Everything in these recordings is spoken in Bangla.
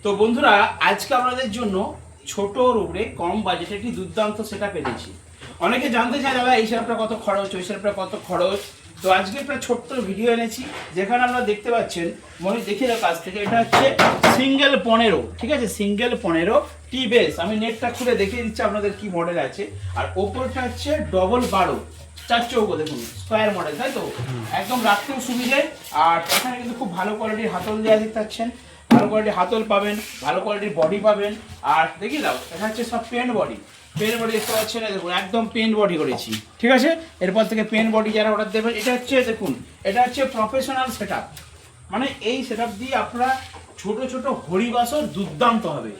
তো বন্ধুরা আজকে আপনাদের জন্য ছোটোর উপরে কম বাজেটে একটি দুর্দান্ত সেটআপ এনেছি। অনেকে জানতে চায় দাদা এই সেটআপটা কত খরচ, ওই সেটআপটা কত খরচ। তো আজকে একটা ছোট্ট ভিডিও এনেছি যেখানে আপনারা দেখতে পাচ্ছেন, মনে দেখিয়ে দাও কাছ থেকে, এটা হচ্ছে সিঙ্গেল 15, ঠিক আছে, সিঙ্গেল 15 টি বেস। আমি নেটটা খুলে দেখিয়ে দিচ্ছি আপনাদের কি মডেল আছে। আর ওপরটা হচ্ছে ডবল 12 চার চৌকো, দেখুন স্কোয়ার মডেল, তাই তো একদম রাখতেও সুবিধে। আর এখানে কিন্তু খুব ভালো কোয়ালিটির হাতল দেওয়া দেখতে পাচ্ছেন, ভালো কোয়ালিটির হাতল পাবেন, ভালো কোয়ালিটির বডি পাবেন। আর দেখিয়ে দাও এটা হচ্ছে সব পেন বডি, পেন বডি দেখতে পাচ্ছেন, দেখুন একদম পেন বডি করেছি, ঠিক আছে। এরপর থেকে পেন বডি যারা অর্ডার দেবেন, এটা হচ্ছে দেখুন, এটা হচ্ছে প্রফেশনাল সেটআপ। মানে এই সেটআপ দিয়ে আপনারা ছোট ছোট হরিবাসর দুর্দান্ত হবে,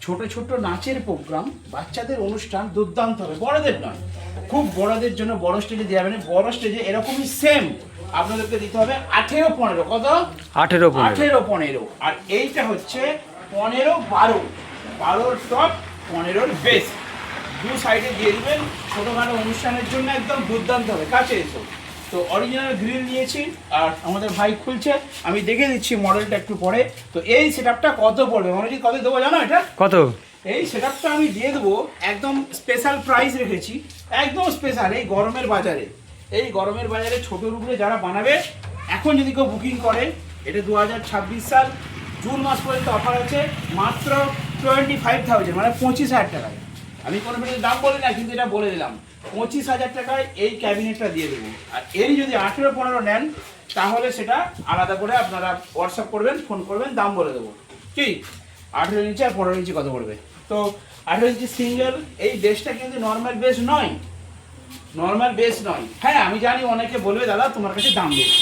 ছোট ছোট নাচের প্রোগ্রাম, বাচ্চাদের অনুষ্ঠান দুর্দান্ত হবে, বড়দের নয়। খুব বড়দের জন্য বড় স্টেজে দেওয়া যাবে না, বড় স্টেজে এরকমই সেম আপনাদেরকে দিতে হবে 18-15। কত? 18-15। আর এইটা হচ্ছে 15-12, 12 টপ 15 বেস, দু সাইডে দিয়ে দিবেন। ছোটোখাটো অনুষ্ঠানের জন্য একদম দুর্দান্ত হবে, কাছে এসো। তো অরিজিনাল গ্রিল নিয়েছি আর আমাদের ভাই খুলছে, আমি দেখে দিচ্ছি মডেলটা একটু পরে। তো এই সেটআপটা কত পড়বে মনোজিৎ, কত দেবো জানো এটা? কত? এই সেটআপটা আমি দিয়ে দেবো একদম স্পেশাল প্রাইস রেখেছি, একদম স্পেশাল। এই গরমের বাজারে, এই গরমের বাজারে ছোটোর উপরে যারা বানাবে, এখন যদি কেউ বুকিং করে, এটা 2026 সাল জুন মাস পর্যন্ত অফার আছে, মাত্র 25,000, মানে 25,000 টাকায়। আমি কোনো ভিডিওর দাম বলি না, কিন্তু এটা বলে দিলাম 25,000 টাকায় এই ক্যাবিনেটটা দিয়ে দেবো। আর এরই যদি 18-15 নেন, তাহলে সেটা আলাদা করে আপনারা হোয়াটসঅ্যাপ করবেন, ফোন করবেন, দাম বলে দেবো। কি 18 ইঞ্চি আর 15 ইঞ্চি কত পড়বে? তো 18 ইঞ্চি সিঙ্গেল, এই বেসটা কিন্তু নর্মাল বেস নয়, নর্মাল বেস নয়। হ্যাঁ আমি জানি অনেকে বলবে দাদা তোমার কাছে দাম বেশি,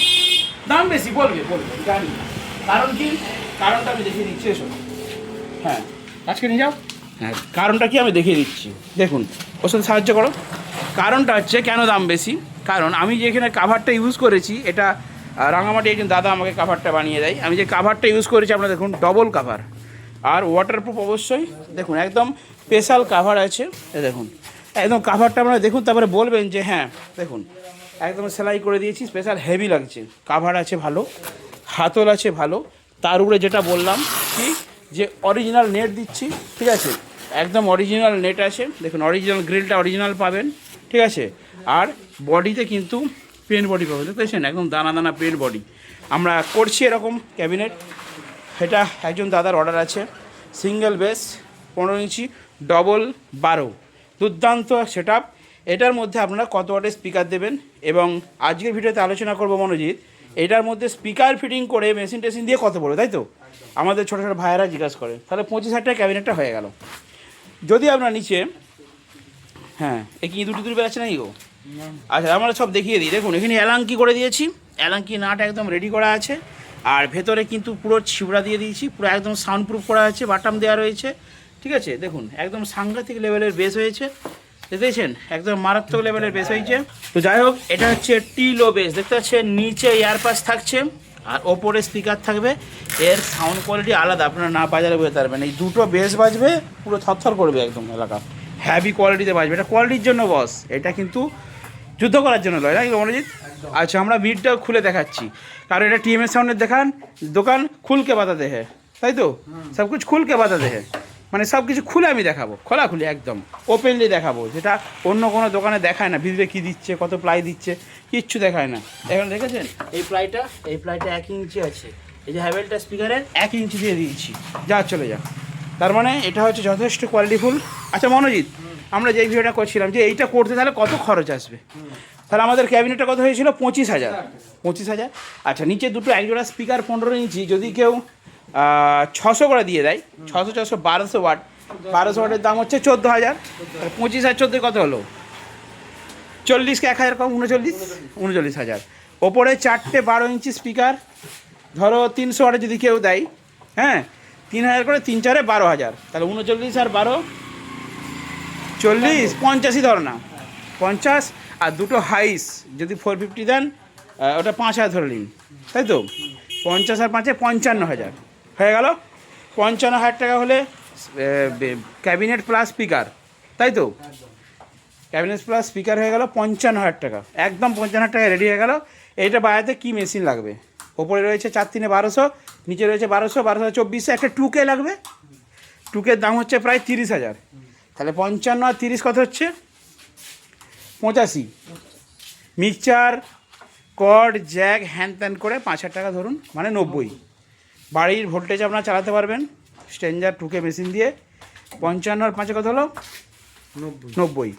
দাম বেশি বলবে, জানি। কারণ কি, কারণটা আমি দেখিয়ে দিচ্ছি, এসো। হ্যাঁ আজকে নিয়ে যাও। হ্যাঁ কারণটা কি আমি দেখিয়ে দিচ্ছি, দেখুন ওর সাথে সাহায্য করো। কারণটা হচ্ছে কেন দাম বেশি, কারণ আমি যেখানে কাভারটা ইউজ করেছি, এটা রাঙামাটি একজন দাদা আমাকে কাভারটা বানিয়ে দেয়। আমি যে কাভারটা ইউজ করেছি আপনারা দেখুন, ডবল কাভার আর ওয়াটারপ্রুফ অবশ্যই। দেখুন একদম স্পেশাল কাভার আছে, দেখুন একদম কাভারটা আপনারা দেখুন, তারপরে বলবেন যে হ্যাঁ দেখুন একদম সেলাই করে দিয়েছি, স্পেশাল হেভি লাগছে। কাভার আছে ভালো, হাতল আছে ভালো, তার উপরে যেটা বললাম কি যে অরিজিনাল নেট দিচ্ছি, ঠিক আছে, একদম অরিজিনাল নেট আছে। দেখুন অরিজিনাল গ্রিলটা অরিজিনাল পাবেন, ঠিক আছে। আর বডিতে কিন্তু পেন বডি পাবেন, দেখতে পাচ্ছেন একদম দানা দানা পেন বডি। আমরা করছি এরকম ক্যাবিনেট, এটা একজন দাদার অর্ডার আছে, সিঙ্গেল বেস 15 ইঞ্চি ডবল 12, দুর্দান্ত সেটআপ। এটার মধ্যে আপনারা কত ওয়াটের স্পিকার দেবেন, এবং আজকের ভিডিওতে আলোচনা করবো মনোজিৎ, এটার মধ্যে স্পিকার ফিটিং করে মেশিন টেশিন দিয়ে কত পড়বে, তাই তো আমাদের ছোটো ছোটো ভাইয়েরা জিজ্ঞাসা করে। তাহলে 25,000 টাকা ক্যাবিনেটটা হয়ে গেল। যদি আপনার নিচে, হ্যাঁ এ কি দুটো বের আছে নাকি গো? আচ্ছা আমরা সব দেখিয়ে দিই। দেখুন এখানে অ্যালাঙ্কি করে দিয়েছি, অ্যালাঙ্কি নাট একদম রেডি করা আছে। আর ভেতরে কিন্তু পুরো ছিবড়া দিয়ে দিয়েছি, পুরো একদম সাউন্ড প্রুফ করা আছে, বাটাম দেওয়া রয়েছে, ঠিক আছে। দেখুন একদম সাংঘাতিক লেভেলের বেস হয়েছে, দেখতেছেন একদম মারাত্মক লেভেলের বেস হয়েছে। তো যাই হোক, এটা হচ্ছে টি লো বেস, দেখতে পাচ্ছেন নিচে এয়ারপাস থাকছে আর ওপরে স্পিকার থাকবে। এর সাউন্ড কোয়ালিটি আলাদা, আপনারা না বাজারে বুঝতে পারবেন। এই দুটো বেস বাজবে, পুরো থরথর করবে একদম এলাকা, হ্যাভি কোয়ালিটিতে বাজবে। এটা কোয়ালিটির জন্য বস, এটা কিন্তু যুদ্ধ করার জন্য নয়, নাকি মনোজিৎ? আচ্ছা আমরা মিটটাও খুলে দেখাচ্ছি, কারণ এটা টিএমএস সাউন্ডের দোকান খুলকে বাতাতে হ্যাঁ, তাই তো সব কিছু খুলকে বাতাতে হ্যাঁ, মানে সব কিছু খুলে আমি দেখাবো, খোলাখুলি একদম ওপেনলি দেখাবো, যেটা অন্য কোনো দোকানে দেখায় না। ভিতরে কী দিচ্ছে, কত প্লাই দিচ্ছে, কিচ্ছু দেখায় না। এখন দেখেছেন এই প্লাইটা 1 ইঞ্চি আছে, এই যে হ্যাভেলটা স্পিকারের 1 ইঞ্চি দিয়ে দিয়েছি, যা চলে যা। তার মানে এটা হচ্ছে যথেষ্ট কোয়ালিটিফুল। আচ্ছা মনোজিৎ, আমরা যেই ভিডিওটা করছিলাম যে এইটা করতে তাহলে কত খরচ আসবে, তাহলে আমাদের ক্যাবিনেটটা কত হয়েছিল? 25,000। 25,000। আচ্ছা নিচে দুটো একজোড়া স্পিকার 15 ইঞ্চি যদি কেউ 600 করে দিয়ে দেয়, 600 1200 ওয়াট, 1200 ওয়াটের দাম হচ্ছে 14,000। 25 আর 14 কত হলো? 40কে 1,000 কম, 39,000। ওপরে 4টে 12 ইঞ্চি স্পিকার, ধরো 300 ওয়াটে যদি কেউ দেয়, হ্যাঁ 3,000 করে, 3 4 12,000, তাহলে 39 আর 12 40, 85 ধরো না, 50। আর দুটো হাইস যদি 450 দেন, ওটা 5,000 ধরে নিন, তাই তো 50 আর 5-এ 55,000 হয়ে গেল। 55,000 টাকা হলে ক্যাবিনেট প্লাস স্পিকার, তাই তো ক্যাবিনেট প্লাস স্পিকার হয়ে গেল 55,000 টাকা, একদম 55,000 টাকা রেডি হয়ে গেল। এইটা বাজাতে কী মেশিন লাগবে? ওপরে রয়েছে 4 3 1200, নিচে রয়েছে 1200, 1224, একটা 2K লাগবে। 2K দাম হচ্ছে প্রায় 30,000। তাহলে 55 আর 30 কত হচ্ছে? 85। মিক্সচার, কর্ড, জ্যাক, হ্যান ত্যান করে 5,000 টাকা ধরুন, মানে 90। বাড়ির ভোল্টেজ আপনারা চালাতে পারবেন স্ট্রেঞ্জার 2K মেশিন দিয়ে। 55 আর 5 কত হলো? 90।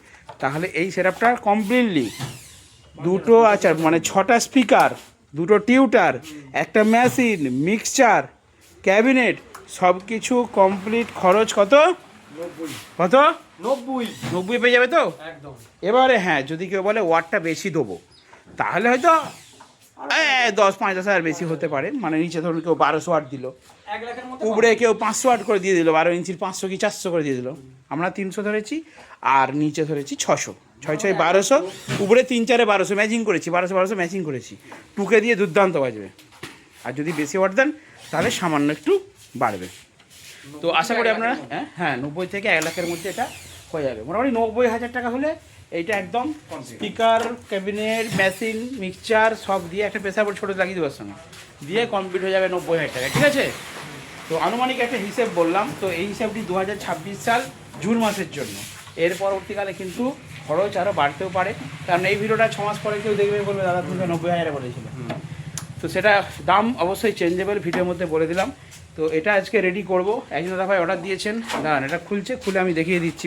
তাহলে এই সেটআপটা কমপ্লিটলি দুটো আচ্ছা মানে 6টা স্পিকার, দুটো টিউটার, একটা মেশিন, মিক্সচার, ক্যাবিনেট, সব কিছু কমপ্লিট খরচ কত? কত? 90 পেয়ে যাবে তো একদম। এবারে হ্যাঁ, যদি কেউ বলে ওয়াটটা বেশি দেবো, তাহলে হয়তো 5-10,000 বেশি হতে পারে। মানে নিচে ধরুন কেউ 1200 ওয়াট দিল, উপরে কেউ 500 ওয়াট করে দিয়ে দিল, 12 ইঞ্চির 500 কি 400 করে দিয়ে দিল। আমরা 300 ধরেছি, আর নিচে ধরেছি 600, 6 1200, উপরে 3-4 1200 ম্যাচিং করেছি, 1200 ম্যাচিং করেছি। 2K দিয়ে দুর্দান্ত বাজবে। আর যদি বেশি ওয়াট দেন তাহলে সামান্য একটু বাড়বে। তো আশা করি আপনারা হ্যাঁ 90 থেকে 1 লাখের মধ্যে এটা হয়ে যাবে। মোটামুটি 90,000 টাকা হলে এইটা একদম স্পিকার, ক্যাবিনেট, মেশিন, মিক্সচার সব দিয়ে একটা প্রেসার বোর্ড ছোটো লাগিয়ে দেওয়ার সঙ্গে দিয়ে কমপ্লিট হয়ে যাবে 90,000 টাকা। ঠিক আছে? তো আনুমানিক একটা হিসেব বললাম। তো এই হিসাবটি 2026 সাল জুন মাসের জন্য। এর পরবর্তীকালে কিন্তু খরচ আরও বাড়তেও পারে, কারণ এই ভিডিওটা 6 মাস পরে কেউ দেখবে বলবে দাদা তুমি 90,000 বলেছিল। তো সেটা দাম অবশ্যই চেঞ্জেবল, ভিডিওর মধ্যে বলে দিলাম। তো এটা আজকে রেডি করব। একজন দাদা ভাই অর্ডার দিয়েছেন, দাঁড়ান এটা খুলে আমি দেখিয়ে দিচ্ছি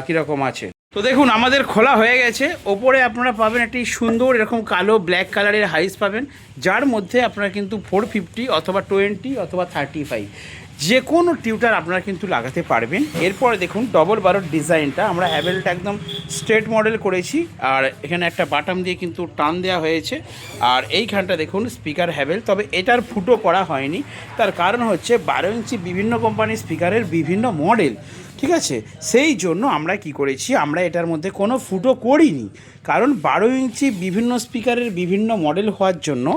কীরকম আছে। তো দেখুন আমাদের খোলা হয়ে গেছে। ওপরে আপনারা পাবেন একটি সুন্দর এরকম কালো ব্ল্যাক কালারের হাইস পাবেন, যার মধ্যে আপনারা কিন্তু 450 অথবা 20 অথবা 35 যে কোনো টিউটার আপনারা কিন্তু লাগাতে পারবেন। এরপরে দেখুন ডবল বারোর ডিজাইনটা আমরা হ্যাভেলটা একদম স্ট্রেট মডেল করেছি, আর এখানে একটা বাটাম দিয়ে কিন্তু টান দেওয়া হয়েছে। আর এইখানটা দেখুন স্পিকার হ্যাভেল, তবে এটার ফুটো করা হয়নি। তার কারণ হচ্ছে 12 ইঞ্চি বিভিন্ন কোম্পানির স্পিকারের বিভিন্ন মডেল, ঠিক আছে? সেই জন্য আমরা কি করেছি, আমরা এটার মধ্যে কোনো ফুটো করিনি, কারণ 12 ইঞ্চি বিভিন্ন স্পিকারের বিভিন্ন মডেল হওয়ার জন্য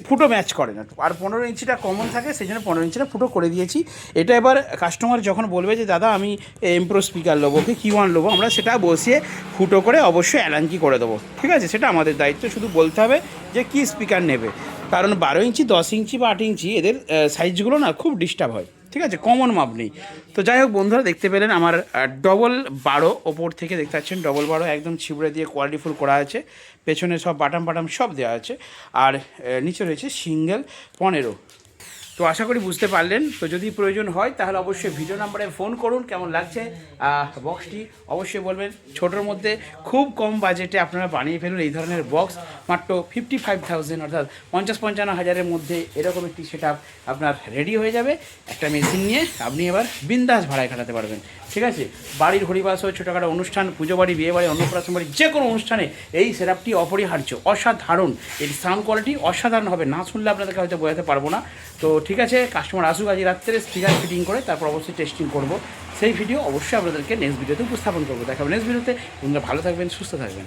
ফুটো ম্যাচ করে না। আর 15 ইঞ্চিটা কমন থাকে, সেই জন্য 15 ইঞ্চিটা ফুটো করে দিয়েছি। এটা এবার কাস্টমার যখন বলবে যে দাদা আমি এমপ্রো স্পিকার নেবো কি Q1 নেবো, আমরা সেটা বসিয়ে ফুটো করে অবশ্যই অ্যালাঙ্কি করে দেবো। ঠিক আছে? সেটা আমাদের দায়িত্ব, শুধু বলতে হবে যে কী স্পিকার নেবে। কারণ 12 ইঞ্চি, 10 ইঞ্চি বা 8 ইঞ্চি এদের সাইজগুলো না খুব ডিস্টার্ব হয়। ঠিক আছে? কমন মাপ নেই। তো যাই হোক বন্ধুরা, দেখতে পেলেন আমার ডবল 12 ওপর থেকে দেখতে পাচ্ছেন ডবল 12 একদম ছিবড়ে দিয়ে কোয়ালিটিফুল করা আছে। পেছনে সব বাটাম সব দেওয়া আছে, আর নিচে রয়েছে সিঙ্গেল 15। তো আশা করি বুঝতে পারলেন। তো যদি প্রয়োজন হয় তাহলে অবশ্যই ভিডিও নাম্বারে ফোন করুন। কেমন লাগছে বক্সটি অবশ্যই বলবেন। ছোটোর মধ্যে খুব কম বাজেটে আপনারা বানিয়ে ফেলুন এই ধরনের বক্স, মাত্র 55,000 অর্থাৎ 50-55,000 মধ্যে এরকম একটি সেটআপ আপনার রেডি হয়ে যাবে। একটা মেশিন নিয়ে আপনি এবার বিন্দাস ভাড়ায় কাটাতে পারবেন। ঠিক আছে? বাড়ির হরিবাস হয়, ছোটোখাটো অনুষ্ঠান, পুজো বাড়ি, বিয়ে বাড়ি, অন্নপ্রাশন বাড়ি, যে কোনো অনুষ্ঠানে এই সেটআপটি অপরিহার্য, অসাধারণ। এর সাউন্ড কোয়ালিটি অসাধারণ হবে, না শুনলে আপনাদেরকে হয়তো বোঝাতে পারবো না। তো ঠিক আছে, কাস্টমার আসুক আজ রাত্রে, স্পিকার ফিটিং করে তারপর অবশ্যই টেস্টিং করব। সেই ভিডিও অবশ্যই আপনাদেরকে নেক্সট ভিডিওতে উপস্থাপন করবো। দেখাবো নেক্সট ভিডিওতে। আপনারা ভালো থাকবেন, সুস্থ থাকবেন।